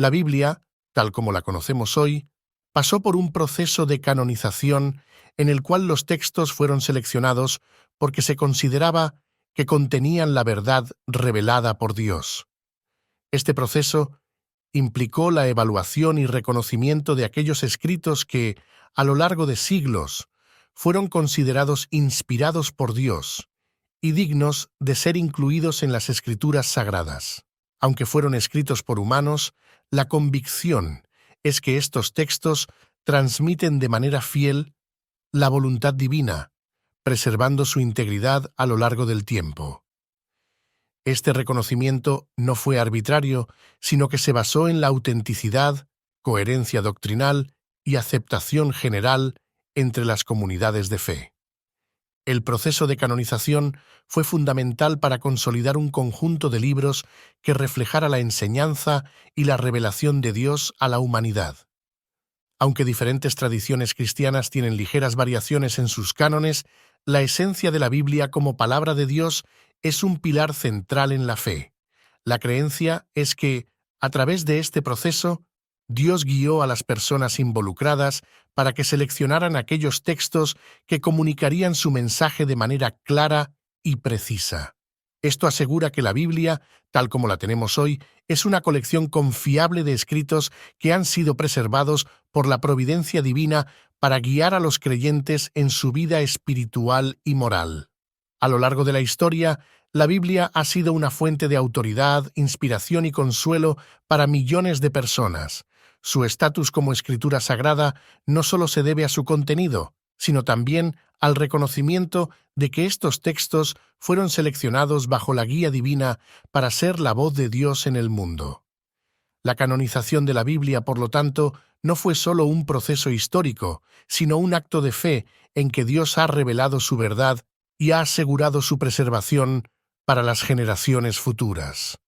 La Biblia, tal como la conocemos hoy, pasó por un proceso de canonización en el cual los textos fueron seleccionados porque se consideraba que contenían la verdad revelada por Dios. Este proceso implicó la evaluación y reconocimiento de aquellos escritos que, a lo largo de siglos, fueron considerados inspirados por Dios y dignos de ser incluidos en las Escrituras sagradas. Aunque fueron escritos por humanos, la convicción es que estos textos transmiten de manera fiel la voluntad divina, preservando su integridad a lo largo del tiempo. Este reconocimiento no fue arbitrario, sino que se basó en la autenticidad, coherencia doctrinal y aceptación general entre las comunidades de fe. El proceso de canonización fue fundamental para consolidar un conjunto de libros que reflejara la enseñanza y la revelación de Dios a la humanidad. Aunque diferentes tradiciones cristianas tienen ligeras variaciones en sus cánones, la esencia de la Biblia como palabra de Dios es un pilar central en la fe. La creencia es que, a través de este proceso, Dios guió a las personas involucradas para que seleccionaran aquellos textos que comunicarían su mensaje de manera clara y precisa. Esto asegura que la Biblia, tal como la tenemos hoy, es una colección confiable de escritos que han sido preservados por la providencia divina para guiar a los creyentes en su vida espiritual y moral. A lo largo de la historia, la Biblia ha sido una fuente de autoridad, inspiración y consuelo para millones de personas. Su estatus como escritura sagrada no solo se debe a su contenido, sino también al reconocimiento de que estos textos fueron seleccionados bajo la guía divina para ser la voz de Dios en el mundo. La canonización de la Biblia, por lo tanto, no fue solo un proceso histórico, sino un acto de fe en que Dios ha revelado su verdad y ha asegurado su preservación para las generaciones futuras.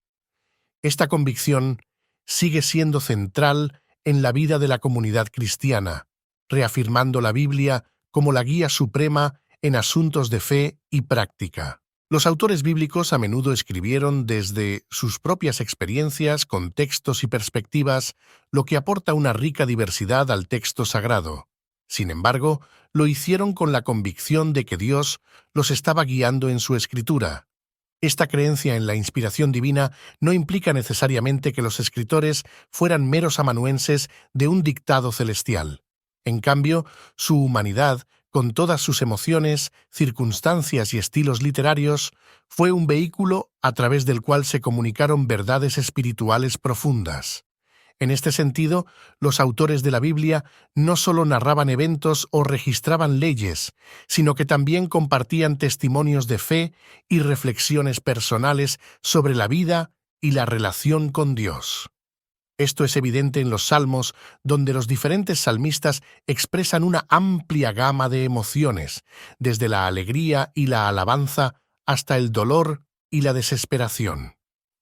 Esta convicción sigue siendo central en la vida de la comunidad cristiana, reafirmando la Biblia como la guía suprema en asuntos de fe y práctica. Los autores bíblicos a menudo escribieron desde sus propias experiencias, contextos y perspectivas, lo que aporta una rica diversidad al texto sagrado. Sin embargo, lo hicieron con la convicción de que Dios los estaba guiando en su escritura. Esta creencia en la inspiración divina no implica necesariamente que los escritores fueran meros amanuenses de un dictado celestial. En cambio, su humanidad, con todas sus emociones, circunstancias y estilos literarios, fue un vehículo a través del cual se comunicaron verdades espirituales profundas. En este sentido, los autores de la Biblia no solo narraban eventos o registraban leyes, sino que también compartían testimonios de fe y reflexiones personales sobre la vida y la relación con Dios. Esto es evidente en los Salmos, donde los diferentes salmistas expresan una amplia gama de emociones, desde la alegría y la alabanza hasta el dolor y la desesperación.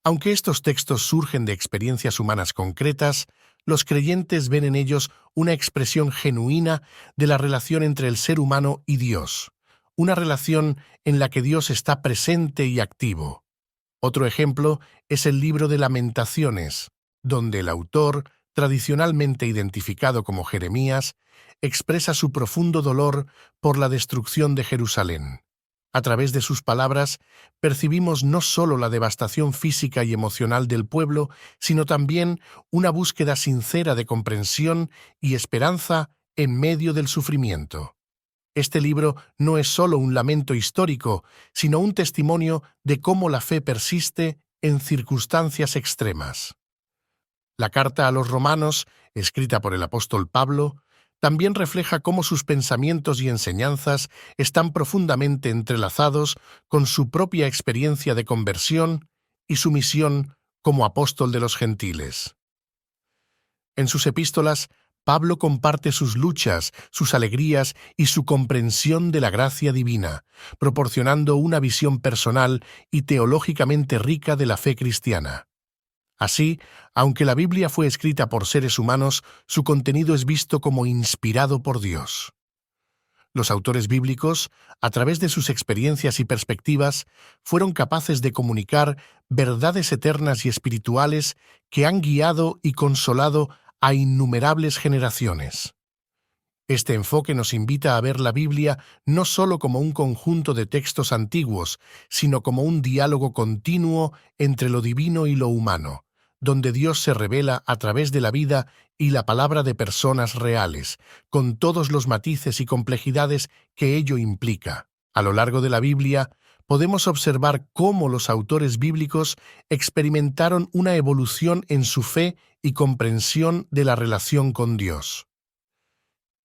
Aunque estos textos surgen de experiencias humanas concretas, los creyentes ven en ellos una expresión genuina de la relación entre el ser humano y Dios, una relación en la que Dios está presente y activo. Otro ejemplo es el libro de Lamentaciones, donde el autor, tradicionalmente identificado como Jeremías, expresa su profundo dolor por la destrucción de Jerusalén. A través de sus palabras, percibimos no solo la devastación física y emocional del pueblo, sino también una búsqueda sincera de comprensión y esperanza en medio del sufrimiento. Este libro no es solo un lamento histórico, sino un testimonio de cómo la fe persiste en circunstancias extremas. La carta a los Romanos, escrita por el apóstol Pablo, también refleja cómo sus pensamientos y enseñanzas están profundamente entrelazados con su propia experiencia de conversión y su misión como apóstol de los gentiles. En sus epístolas, Pablo comparte sus luchas, sus alegrías y su comprensión de la gracia divina, proporcionando una visión personal y teológicamente rica de la fe cristiana. Así, aunque la Biblia fue escrita por seres humanos, su contenido es visto como inspirado por Dios. Los autores bíblicos, a través de sus experiencias y perspectivas, fueron capaces de comunicar verdades eternas y espirituales que han guiado y consolado a innumerables generaciones. Este enfoque nos invita a ver la Biblia no solo como un conjunto de textos antiguos, sino como un diálogo continuo entre lo divino y lo humano, donde Dios se revela a través de la vida y la palabra de personas reales, con todos los matices y complejidades que ello implica. A lo largo de la Biblia, podemos observar cómo los autores bíblicos experimentaron una evolución en su fe y comprensión de la relación con Dios.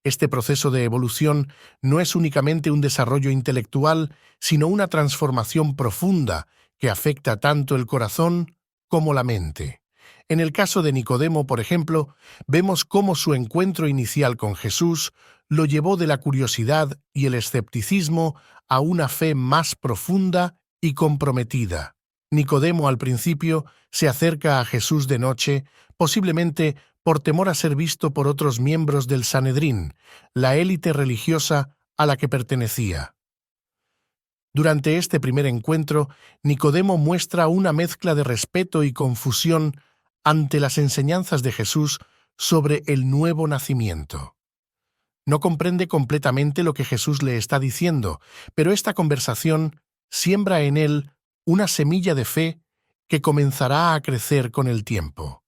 Este proceso de evolución no es únicamente un desarrollo intelectual, sino una transformación profunda que afecta tanto el corazón como la mente. En el caso de Nicodemo, por ejemplo, vemos cómo su encuentro inicial con Jesús lo llevó de la curiosidad y el escepticismo a una fe más profunda y comprometida. Nicodemo al principio se acerca a Jesús de noche, posiblemente por temor a ser visto por otros miembros del Sanedrín, la élite religiosa a la que pertenecía. Durante este primer encuentro, Nicodemo muestra una mezcla de respeto y confusión ante las enseñanzas de Jesús sobre el nuevo nacimiento. No comprende completamente lo que Jesús le está diciendo, pero esta conversación siembra en él una semilla de fe que comenzará a crecer con el tiempo.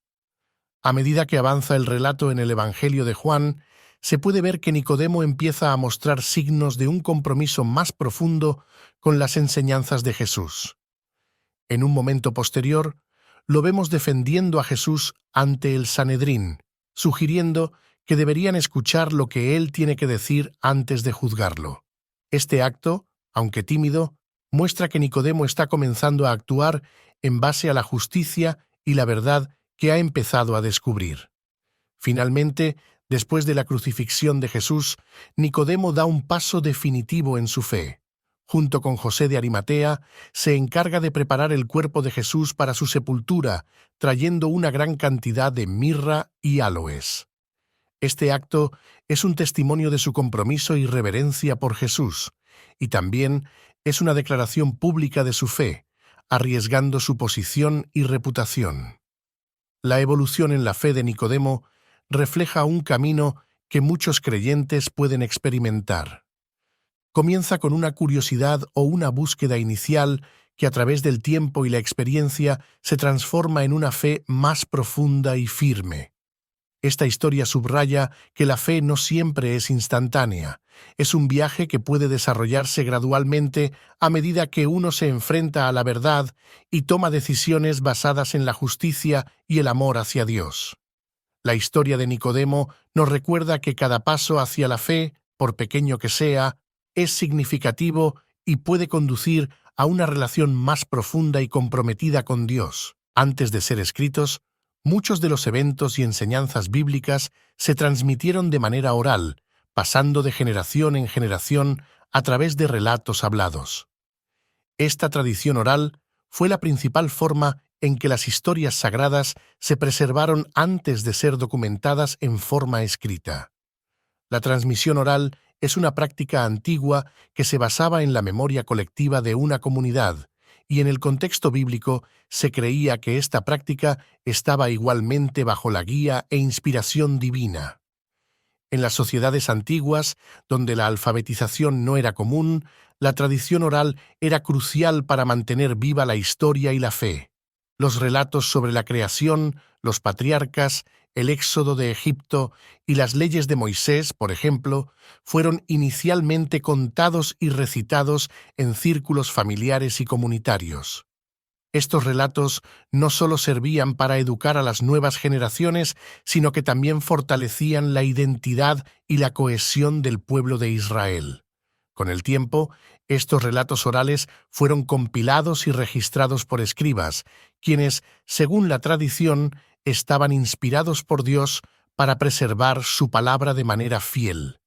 A medida que avanza el relato en el Evangelio de Juan, se puede ver que Nicodemo empieza a mostrar signos de un compromiso más profundo con las enseñanzas de Jesús. En un momento posterior, lo vemos defendiendo a Jesús ante el Sanedrín, sugiriendo que deberían escuchar lo que él tiene que decir antes de juzgarlo. Este acto, aunque tímido, muestra que Nicodemo está comenzando a actuar en base a la justicia y la verdad que ha empezado a descubrir. Finalmente, después de la crucifixión de Jesús, Nicodemo da un paso definitivo en su fe. Junto con José de Arimatea, se encarga de preparar el cuerpo de Jesús para su sepultura, trayendo una gran cantidad de mirra y áloes. Este acto es un testimonio de su compromiso y reverencia por Jesús, y también es una declaración pública de su fe, arriesgando su posición y reputación. La evolución en la fe de Nicodemo refleja un camino que muchos creyentes pueden experimentar. Comienza con una curiosidad o una búsqueda inicial que a través del tiempo y la experiencia se transforma en una fe más profunda y firme. Esta historia subraya que la fe no siempre es instantánea. Es un viaje que puede desarrollarse gradualmente a medida que uno se enfrenta a la verdad y toma decisiones basadas en la justicia y el amor hacia Dios. La historia de Nicodemo nos recuerda que cada paso hacia la fe, por pequeño que sea, es significativo y puede conducir a una relación más profunda y comprometida con Dios. Antes de ser escritos, muchos de los eventos y enseñanzas bíblicas se transmitieron de manera oral, pasando de generación en generación a través de relatos hablados. Esta tradición oral fue la principal forma en que las historias sagradas se preservaron antes de ser documentadas en forma escrita. La transmisión oral es una práctica antigua que se basaba en la memoria colectiva de una comunidad, y en el contexto bíblico se creía que esta práctica estaba igualmente bajo la guía e inspiración divina. En las sociedades antiguas, donde la alfabetización no era común, la tradición oral era crucial para mantener viva la historia y la fe. Los relatos sobre la creación, los patriarcas, el éxodo de Egipto y las leyes de Moisés, por ejemplo, fueron inicialmente contados y recitados en círculos familiares y comunitarios. Estos relatos no solo servían para educar a las nuevas generaciones, sino que también fortalecían la identidad y la cohesión del pueblo de Israel. Con el tiempo, estos relatos orales fueron compilados y registrados por escribas, quienes, según la tradición, estaban inspirados por Dios para preservar su palabra de manera fiel.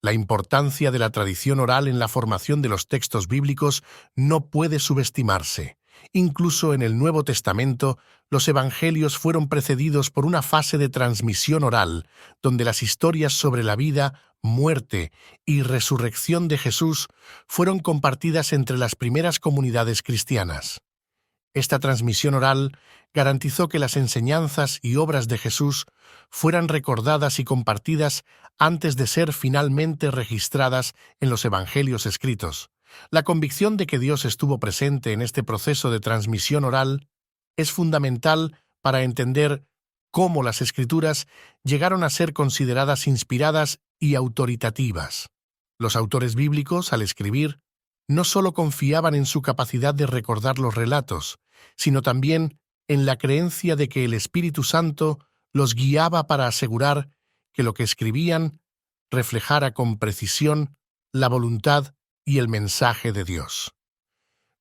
La importancia de la tradición oral en la formación de los textos bíblicos no puede subestimarse. Incluso en el Nuevo Testamento, los evangelios fueron precedidos por una fase de transmisión oral, donde las historias sobre la vida, muerte y resurrección de Jesús fueron compartidas entre las primeras comunidades cristianas. Esta transmisión oral garantizó que las enseñanzas y obras de Jesús fueran recordadas y compartidas antes de ser finalmente registradas en los evangelios escritos. La convicción de que Dios estuvo presente en este proceso de transmisión oral es fundamental para entender cómo las Escrituras llegaron a ser consideradas inspiradas y autoritativas. Los autores bíblicos, al escribir, no solo confiaban en su capacidad de recordar los relatos, sino también en la creencia de que el Espíritu Santo los guiaba para asegurar que lo que escribían reflejara con precisión la voluntad y el mensaje de Dios.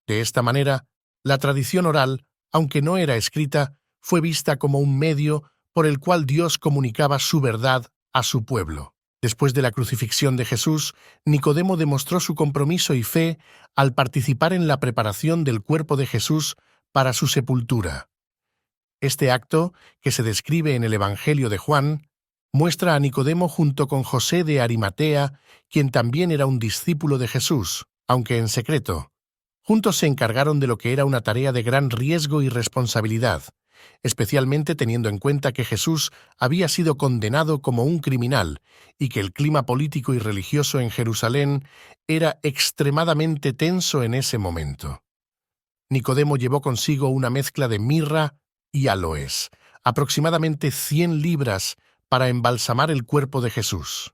De esta manera, la tradición oral, aunque no era escrita, fue vista como un medio por el cual Dios comunicaba su verdad a su pueblo. Después de la crucifixión de Jesús, Nicodemo demostró su compromiso y fe al participar en la preparación del cuerpo de Jesús para su sepultura. Este acto, que se describe en el Evangelio de Juan, muestra a Nicodemo junto con José de Arimatea, quien también era un discípulo de Jesús, aunque en secreto. Juntos se encargaron de lo que era una tarea de gran riesgo y responsabilidad, especialmente teniendo en cuenta que Jesús había sido condenado como un criminal y que el clima político y religioso en Jerusalén era extremadamente tenso en ese momento. Nicodemo llevó consigo una mezcla de mirra y aloes, aproximadamente 100 libras, para embalsamar el cuerpo de Jesús.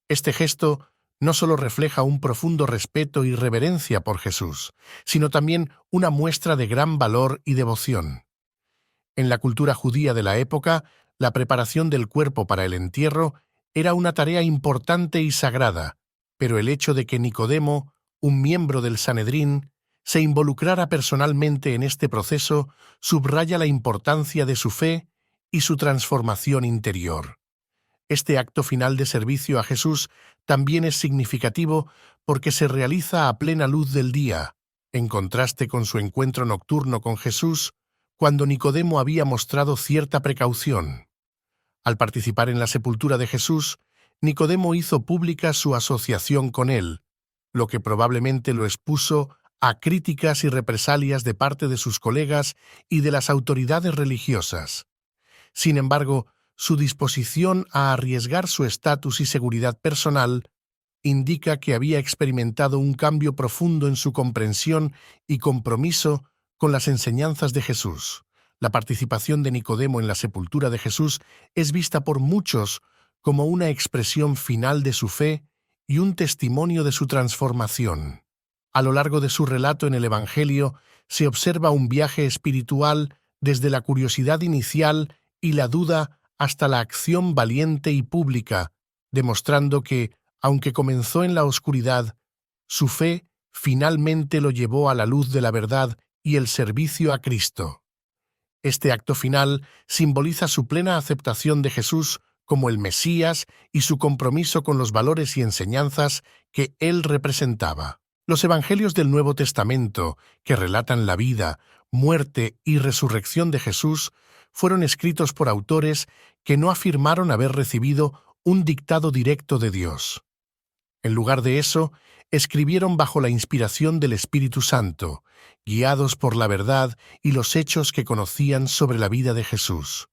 Este gesto no solo refleja un profundo respeto y reverencia por Jesús, sino también una muestra de gran valor y devoción. En la cultura judía de la época, la preparación del cuerpo para el entierro era una tarea importante y sagrada, pero el hecho de que Nicodemo, un miembro del Sanedrín, se involucrara personalmente en este proceso subraya la importancia de su fe y su transformación interior. Este acto final de servicio a Jesús también es significativo porque se realiza a plena luz del día, en contraste con su encuentro nocturno con Jesús, cuando Nicodemo había mostrado cierta precaución. Al participar en la sepultura de Jesús, Nicodemo hizo pública su asociación con él, lo que probablemente lo expuso a críticas y represalias de parte de sus colegas y de las autoridades religiosas. Sin embargo, su disposición a arriesgar su estatus y seguridad personal indica que había experimentado un cambio profundo en su comprensión y compromiso con las enseñanzas de Jesús. La participación de Nicodemo en la sepultura de Jesús es vista por muchos como una expresión final de su fe y un testimonio de su transformación. A lo largo de su relato en el Evangelio se observa un viaje espiritual desde la curiosidad inicial y la duda hasta la acción valiente y pública, demostrando que, aunque comenzó en la oscuridad, su fe finalmente lo llevó a la luz de la verdad y el servicio a Cristo. Este acto final simboliza su plena aceptación de Jesús como el Mesías y su compromiso con los valores y enseñanzas que él representaba. Los evangelios del Nuevo Testamento, que relatan la vida, muerte y resurrección de Jesús, fueron escritos por autores que no afirmaron haber recibido un dictado directo de Dios. En lugar de eso, escribieron bajo la inspiración del Espíritu Santo, guiados por la verdad y los hechos que conocían sobre la vida de Jesús.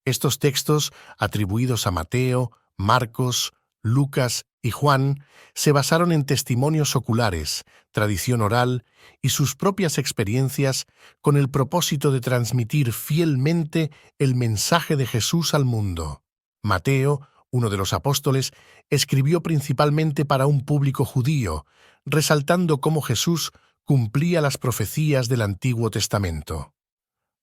Estos textos, atribuidos a Mateo, Marcos, Lucas y Juan, se basaron en testimonios oculares, tradición oral y sus propias experiencias con el propósito de transmitir fielmente el mensaje de Jesús al mundo. Mateo, uno de los apóstoles, escribió principalmente para un público judío, resaltando cómo Jesús cumplía las profecías del Antiguo Testamento.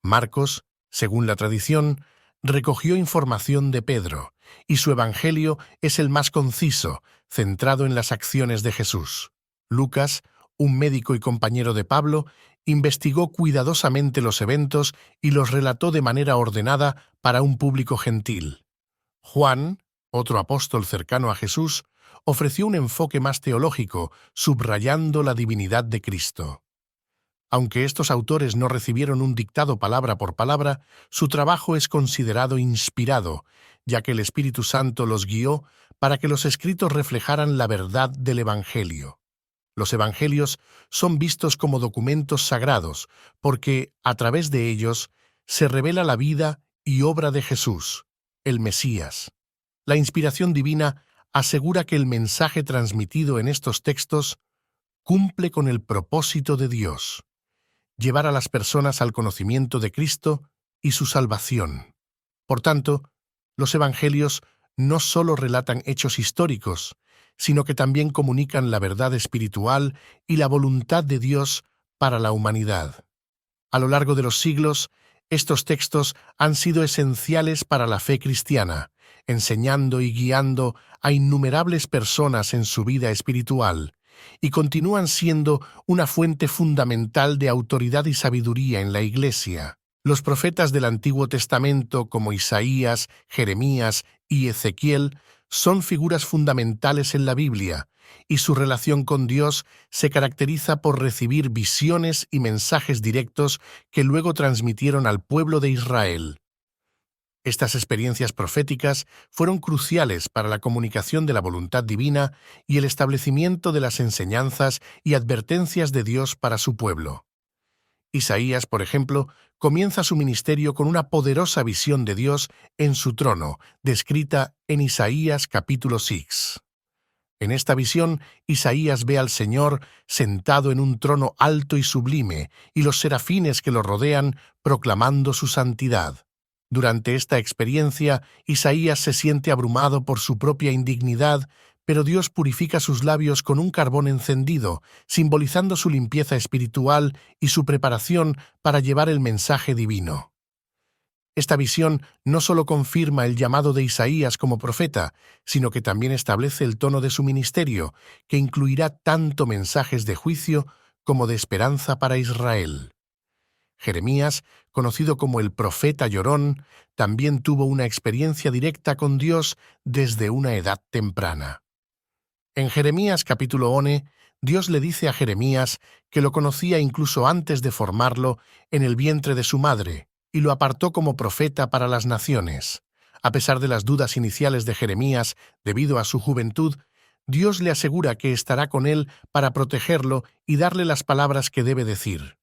Marcos, según la tradición, recogió información de Pedro, y su evangelio es el más conciso, centrado en las acciones de Jesús. Lucas, un médico y compañero de Pablo, investigó cuidadosamente los eventos y los relató de manera ordenada para un público gentil. Juan, otro apóstol cercano a Jesús, ofreció un enfoque más teológico, subrayando la divinidad de Cristo. Aunque estos autores no recibieron un dictado palabra por palabra, su trabajo es considerado inspirado, ya que el Espíritu Santo los guió para que los escritos reflejaran la verdad del Evangelio. Los Evangelios son vistos como documentos sagrados, porque, a través de ellos, se revela la vida y obra de Jesús, el Mesías. La inspiración divina asegura que el mensaje transmitido en estos textos cumple con el propósito de Dios: llevar a las personas al conocimiento de Cristo y su salvación. Por tanto, los Evangelios no solo relatan hechos históricos, sino que también comunican la verdad espiritual y la voluntad de Dios para la humanidad. A lo largo de los siglos, estos textos han sido esenciales para la fe cristiana, enseñando y guiando a innumerables personas en su vida espiritual, y continúan siendo una fuente fundamental de autoridad y sabiduría en la Iglesia. Los profetas del Antiguo Testamento, como Isaías, Jeremías y Ezequiel, son figuras fundamentales en la Biblia, y su relación con Dios se caracteriza por recibir visiones y mensajes directos que luego transmitieron al pueblo de Israel. Estas experiencias proféticas fueron cruciales para la comunicación de la voluntad divina y el establecimiento de las enseñanzas y advertencias de Dios para su pueblo. Isaías, por ejemplo, comienza su ministerio con una poderosa visión de Dios en su trono, descrita en Isaías capítulo 6. En esta visión, Isaías ve al Señor sentado en un trono alto y sublime, y los serafines que lo rodean proclamando su santidad. Durante esta experiencia, Isaías se siente abrumado por su propia indignidad, pero Dios purifica sus labios con un carbón encendido, simbolizando su limpieza espiritual y su preparación para llevar el mensaje divino. Esta visión no solo confirma el llamado de Isaías como profeta, sino que también establece el tono de su ministerio, que incluirá tanto mensajes de juicio como de esperanza para Israel. Jeremías, conocido como el profeta llorón, también tuvo una experiencia directa con Dios desde una edad temprana. En Jeremías capítulo 1, Dios le dice a Jeremías que lo conocía incluso antes de formarlo en el vientre de su madre, y lo apartó como profeta para las naciones. A pesar de las dudas iniciales de Jeremías debido a su juventud, Dios le asegura que estará con él para protegerlo y darle las palabras que debe decir.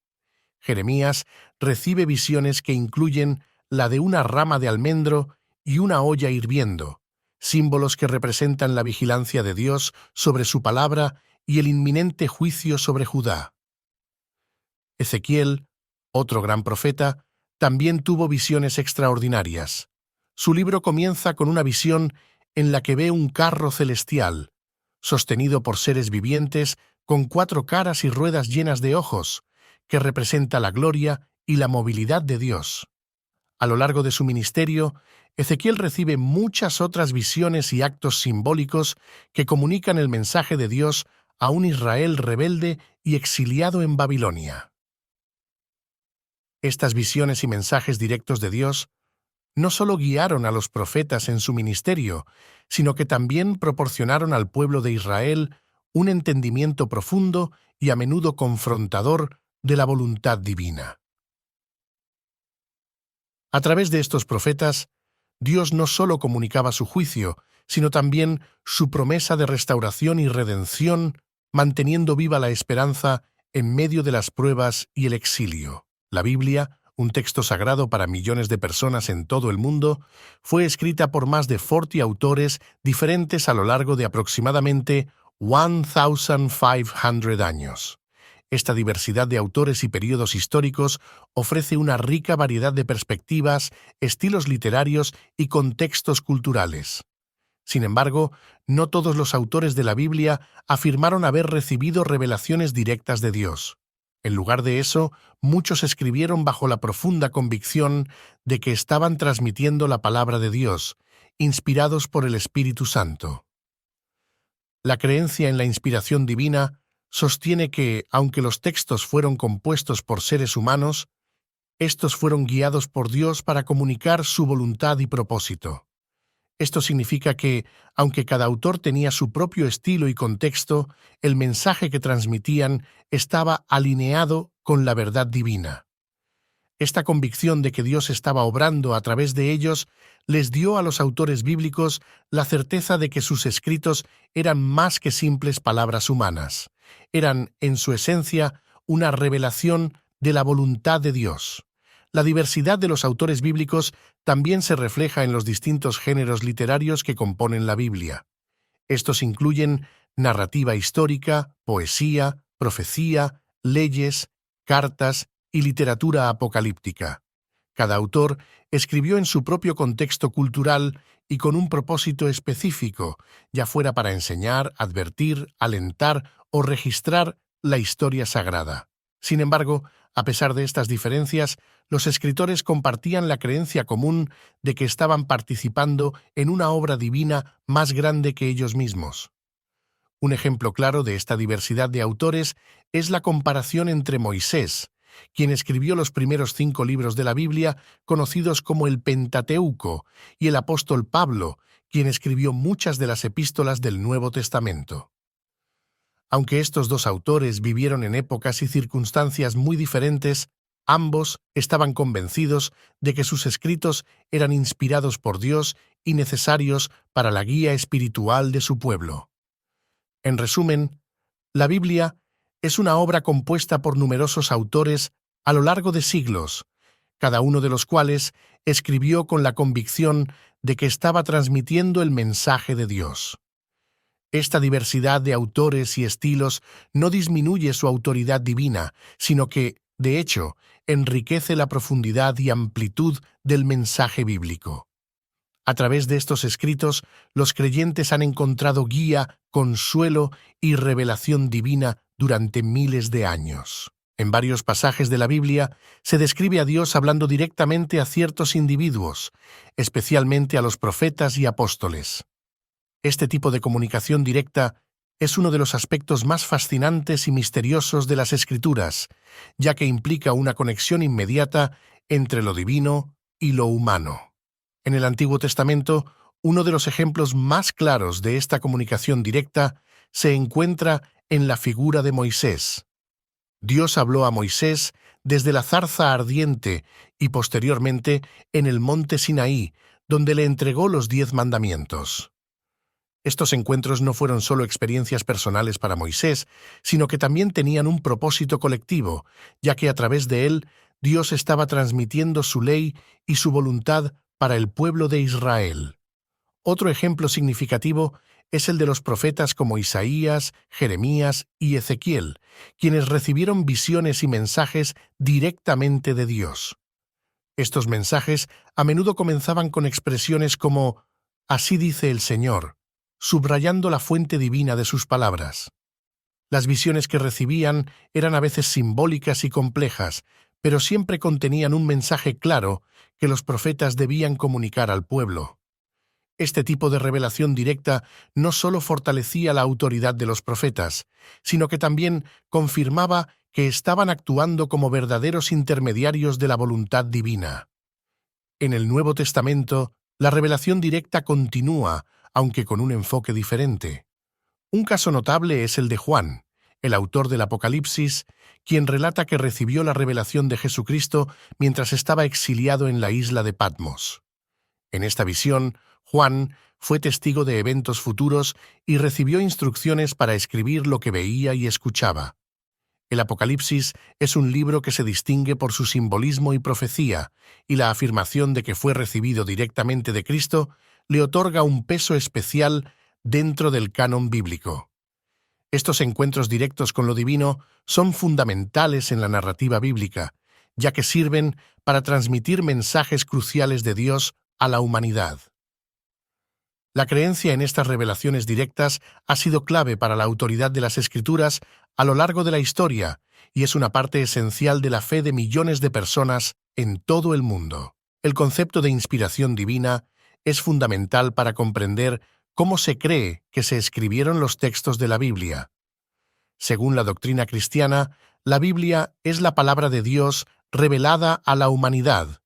Jeremías recibe visiones que incluyen la de una rama de almendro y una olla hirviendo, símbolos que representan la vigilancia de Dios sobre su palabra y el inminente juicio sobre Judá. Ezequiel, otro gran profeta, también tuvo visiones extraordinarias. Su libro comienza con una visión en la que ve un carro celestial, sostenido por seres vivientes con 4 caras y ruedas llenas de ojos, que representa la gloria y la movilidad de Dios. A lo largo de su ministerio, Ezequiel recibe muchas otras visiones y actos simbólicos que comunican el mensaje de Dios a un Israel rebelde y exiliado en Babilonia. Estas visiones y mensajes directos de Dios no solo guiaron a los profetas en su ministerio, sino que también proporcionaron al pueblo de Israel un entendimiento profundo y a menudo confrontador de la voluntad divina. A través de estos profetas, Dios no solo comunicaba su juicio, sino también su promesa de restauración y redención, manteniendo viva la esperanza en medio de las pruebas y el exilio. La Biblia, un texto sagrado para millones de personas en todo el mundo, fue escrita por más de 40 autores diferentes a lo largo de aproximadamente 1,500 años. Esta diversidad de autores y períodos históricos ofrece una rica variedad de perspectivas, estilos literarios y contextos culturales. Sin embargo, no todos los autores de la Biblia afirmaron haber recibido revelaciones directas de Dios. En lugar de eso, muchos escribieron bajo la profunda convicción de que estaban transmitiendo la palabra de Dios, inspirados por el Espíritu Santo. La creencia en la inspiración divina sostiene que, aunque los textos fueron compuestos por seres humanos, estos fueron guiados por Dios para comunicar su voluntad y propósito. Esto significa que, aunque cada autor tenía su propio estilo y contexto, el mensaje que transmitían estaba alineado con la verdad divina. Esta convicción de que Dios estaba obrando a través de ellos les dio a los autores bíblicos la certeza de que sus escritos eran más que simples palabras humanas. Eran, en su esencia, una revelación de la voluntad de Dios. La diversidad de los autores bíblicos también se refleja en los distintos géneros literarios que componen la Biblia. Estos incluyen narrativa histórica, poesía, profecía, leyes, cartas y literatura apocalíptica. Cada autor escribió en su propio contexto cultural y con un propósito específico, ya fuera para enseñar, advertir, alentar o registrar la historia sagrada. Sin embargo, a pesar de estas diferencias, los escritores compartían la creencia común de que estaban participando en una obra divina más grande que ellos mismos. Un ejemplo claro de esta diversidad de autores es la comparación entre Moisés, quien escribió los primeros 5 libros de la Biblia, conocidos como el Pentateuco, y el apóstol Pablo, quien escribió muchas de las epístolas del Nuevo Testamento. Aunque estos dos autores vivieron en épocas y circunstancias muy diferentes, ambos estaban convencidos de que sus escritos eran inspirados por Dios y necesarios para la guía espiritual de su pueblo. En resumen, la Biblia es una obra compuesta por numerosos autores a lo largo de siglos, cada uno de los cuales escribió con la convicción de que estaba transmitiendo el mensaje de Dios. Esta diversidad de autores y estilos no disminuye su autoridad divina, sino que, de hecho, enriquece la profundidad y amplitud del mensaje bíblico. A través de estos escritos, los creyentes han encontrado guía, consuelo y revelación divina durante miles de años. En varios pasajes de la Biblia se describe a Dios hablando directamente a ciertos individuos, especialmente a los profetas y apóstoles. Este tipo de comunicación directa es uno de los aspectos más fascinantes y misteriosos de las Escrituras, ya que implica una conexión inmediata entre lo divino y lo humano. En el Antiguo Testamento, uno de los ejemplos más claros de esta comunicación directa se encuentra en la figura de Moisés. Dios habló a Moisés desde la zarza ardiente y posteriormente en el monte Sinaí, donde le entregó los 10 mandamientos. Estos encuentros no fueron solo experiencias personales para Moisés, sino que también tenían un propósito colectivo, ya que a través de él Dios estaba transmitiendo su ley y su voluntad para el pueblo de Israel. Otro ejemplo significativo es el de los profetas como Isaías, Jeremías y Ezequiel, quienes recibieron visiones y mensajes directamente de Dios. Estos mensajes a menudo comenzaban con expresiones como «Así dice el Señor», subrayando la fuente divina de sus palabras. Las visiones que recibían eran a veces simbólicas y complejas, pero siempre contenían un mensaje claro que los profetas debían comunicar al pueblo. Este tipo de revelación directa no solo fortalecía la autoridad de los profetas, sino que también confirmaba que estaban actuando como verdaderos intermediarios de la voluntad divina. En el Nuevo Testamento, la revelación directa continúa, aunque con un enfoque diferente. Un caso notable es el de Juan, el autor del Apocalipsis, quien relata que recibió la revelación de Jesucristo mientras estaba exiliado en la isla de Patmos. En esta visión, Juan fue testigo de eventos futuros y recibió instrucciones para escribir lo que veía y escuchaba. El Apocalipsis es un libro que se distingue por su simbolismo y profecía, y la afirmación de que fue recibido directamente de Cristo le otorga un peso especial dentro del canon bíblico. Estos encuentros directos con lo divino son fundamentales en la narrativa bíblica, ya que sirven para transmitir mensajes cruciales de Dios a la humanidad. La creencia en estas revelaciones directas ha sido clave para la autoridad de las Escrituras a lo largo de la historia y es una parte esencial de la fe de millones de personas en todo el mundo. El concepto de inspiración divina es fundamental para comprender cómo se cree que se escribieron los textos de la Biblia. Según la doctrina cristiana, la Biblia es la palabra de Dios revelada a la humanidad,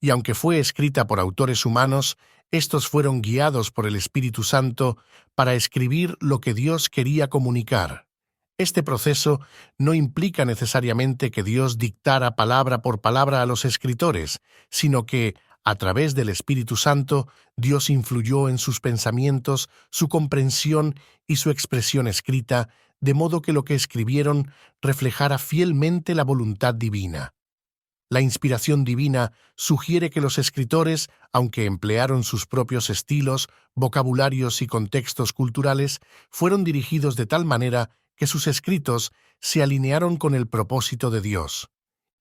y aunque fue escrita por autores humanos, estos fueron guiados por el Espíritu Santo para escribir lo que Dios quería comunicar. Este proceso no implica necesariamente que Dios dictara palabra por palabra a los escritores, sino que, a través del Espíritu Santo, Dios influyó en sus pensamientos, su comprensión y su expresión escrita, de modo que lo que escribieron reflejara fielmente la voluntad divina. La inspiración divina sugiere que los escritores, aunque emplearon sus propios estilos, vocabularios y contextos culturales, fueron dirigidos de tal manera que sus escritos se alinearon con el propósito de Dios.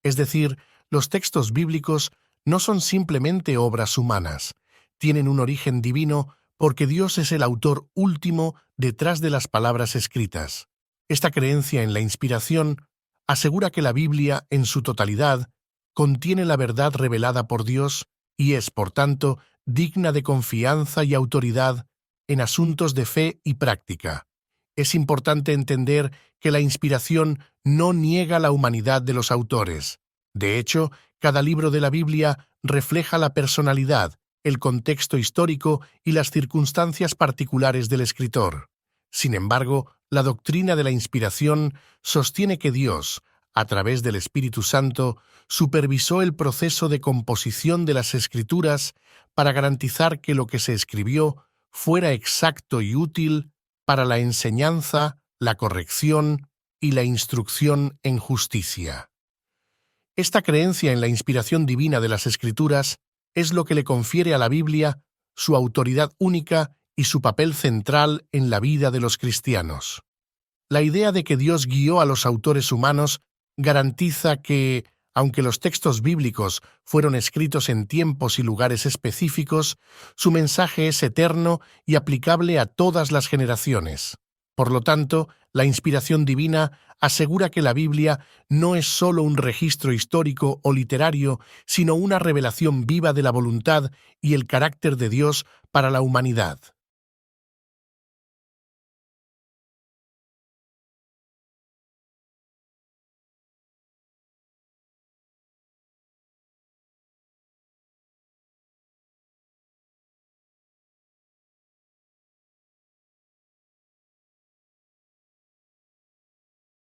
Es decir, los textos bíblicos no son simplemente obras humanas, tienen un origen divino porque Dios es el autor último detrás de las palabras escritas. Esta creencia en la inspiración asegura que la Biblia, en su totalidad, contiene la verdad revelada por Dios y es, por tanto, digna de confianza y autoridad en asuntos de fe y práctica. Es importante entender que la inspiración no niega la humanidad de los autores. De hecho, cada libro de la Biblia refleja la personalidad, el contexto histórico y las circunstancias particulares del escritor. Sin embargo, la doctrina de la inspiración sostiene que Dios, a través del Espíritu Santo, supervisó el proceso de composición de las Escrituras para garantizar que lo que se escribió fuera exacto y útil para la enseñanza, la corrección y la instrucción en justicia. Esta creencia en la inspiración divina de las Escrituras es lo que le confiere a la Biblia su autoridad única y su papel central en la vida de los cristianos. La idea de que Dios guió a los autores humanos garantiza que, aunque los textos bíblicos fueron escritos en tiempos y lugares específicos, su mensaje es eterno y aplicable a todas las generaciones. Por lo tanto, la inspiración divina asegura que la Biblia no es solo un registro histórico o literario, sino una revelación viva de la voluntad y el carácter de Dios para la humanidad.